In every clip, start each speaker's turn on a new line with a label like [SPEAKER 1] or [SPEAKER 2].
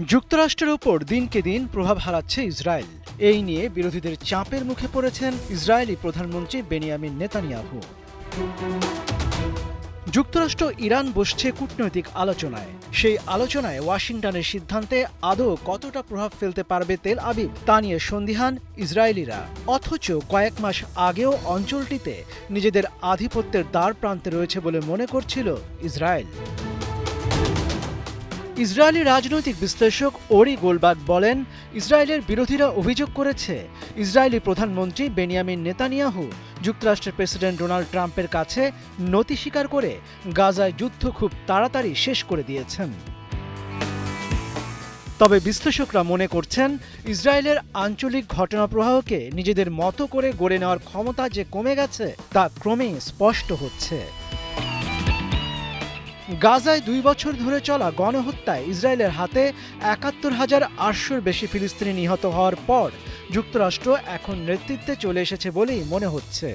[SPEAKER 1] যুক্তরাষ্ট্রের উপর দিনকে দিন প্রভাব হারাচ্ছে ইসরায়েল। এই নিয়ে বিরোধীদের চাপের মুখে পড়েছেন ইসরায়েলি প্রধানমন্ত্রী বেনিয়ামিন নেতানিয়াহু। যুক্তরাষ্ট্র ইরান বসছে কূটনৈতিক আলোচনায়। সেই আলোচনায় ওয়াশিংটনের সিদ্ধান্তে আদৌ কতটা প্রভাব ফেলতে পারবে তেল আবিব তা নিয়ে সন্দিহান ইসরায়েলিরা। অথচ কয়েক মাস আগেও অঞ্চলটিতে নিজেদের আধিপত্যের দ্বার প্রান্তে রয়েছে বলে মনে করছিল ইসরায়েল। ইসরায়েলি রাজনৈতিক বিশ্লেষক ওরি গোলবার্গ বলেন, ইসরায়েলের বিরোধীরা অভিযোগ করেছে ইসরায়েলি প্রধানমন্ত্রী বেনিয়ামিন নেতানিয়াহু যুক্তরাষ্ট্রের প্রেসিডেন্ট ডোনাল্ড ট্রাম্পের কাছে নতি স্বীকার করে গাজায় যুদ্ধ খুব তাড়াতাড়ি শেষ করে দিয়েছেন। তবে বিশ্লেষকরা মনে করছেন, ইসরায়েলের আঞ্চলিক ঘটনাপ্রবাহকে নিজেদের মতো করে গড়ে নেওয়ার ক্ষমতা যে কমে গেছে তা ক্রমেই স্পষ্ট হচ্ছে। গাজায় 2 বছর ধরে চলা গণহত্যায় ইসরায়েলের হাতে ৭১,৮০০-র বেশি ফিলিস্তিনি নিহত হওয়ার পর যুক্তরাষ্ট্র এখন নেতৃত্বে চলে এসেছে বলেই মনে হচ্ছে।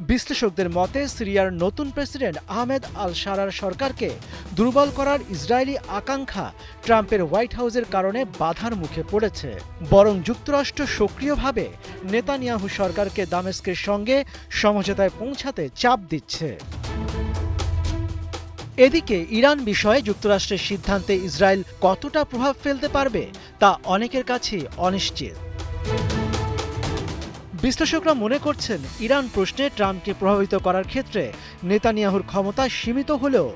[SPEAKER 1] বিশ্লেষকদের মতে, সিরিয়ার নতুন প্রেসিডেন্ট আহমেদ আল শারার সরকারকে দুর্বল করার ইসরায়েলি আকাঙ্ক্ষা ট্রাম্পের হোয়াইট হাউসের কারণে বাধার মুখে পড়েছে। বরং যুক্তরাষ্ট্র সক্রিয়ভাবে নেতানিয়াহু সরকারকে দামেস্কের সঙ্গে সমঝোতায় পৌঁছাতে চাপ দিচ্ছে। এদিকে ইরান বিষয়ে যুক্তরাষ্ট্রের সিদ্ধান্তে ইসরায়েল কতটা প্রভাব ফেলতে পারবে তা অনেকের কাছেই অনিশ্চিত। বিশ্লেষকরা মনে করছেন, ইরান প্রশ্নে ট্রাম্পকে প্রভাবিত করার ক্ষেত্রে নেতানিয়াহুর ক্ষমতা সীমিত হলেও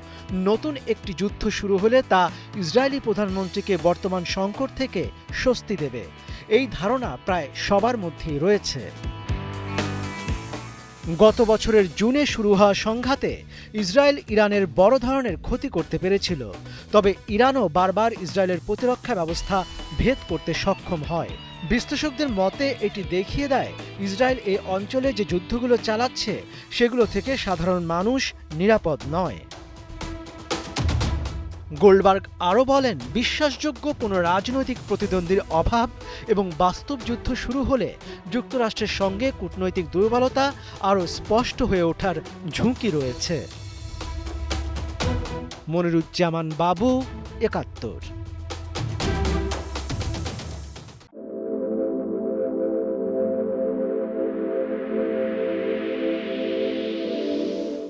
[SPEAKER 1] নতুন একটি যুদ্ধ শুরু হলে তা ইসরায়েলি প্রধানমন্ত্রীকে বর্তমান সংকট থেকে স্বস্তি দেবে। এই ধারণা প্রায় সবার মধ্যেই রয়েছে। গত বছরের জুনে শুরু হওয়া সংঘাতে ইসরায়েল ইরানের বড় ধরনের ক্ষতি করতে পেরেছিল। তবে ইরানও বারবার ইসরায়েলের প্রতিরক্ষা ব্যবস্থা ভেদ করতে সক্ষম হয়। বিশ্লেষকদের মতে এটি দেখিয়ে দেয়, ইসরায়েল এই অঞ্চলে যে যুদ্ধগুলো চালাচ্ছে সেগুলো থেকে সাধারণ মানুষ নিরাপদ নয়। গোল্ডবার্গ আরও বলেন, বিশ্বাসযোগ্য কোনো রাজনৈতিক প্রতিদ্বন্দ্বীর অভাব এবং বাস্তব যুদ্ধ শুরু হলে যুক্তরাষ্ট্রের সঙ্গে কূটনৈতিক দুর্বলতা আরও স্পষ্ট হয়ে ওঠার ঝুঁকি রয়েছে। মনিরুজ্জামান বাবু, ৭১।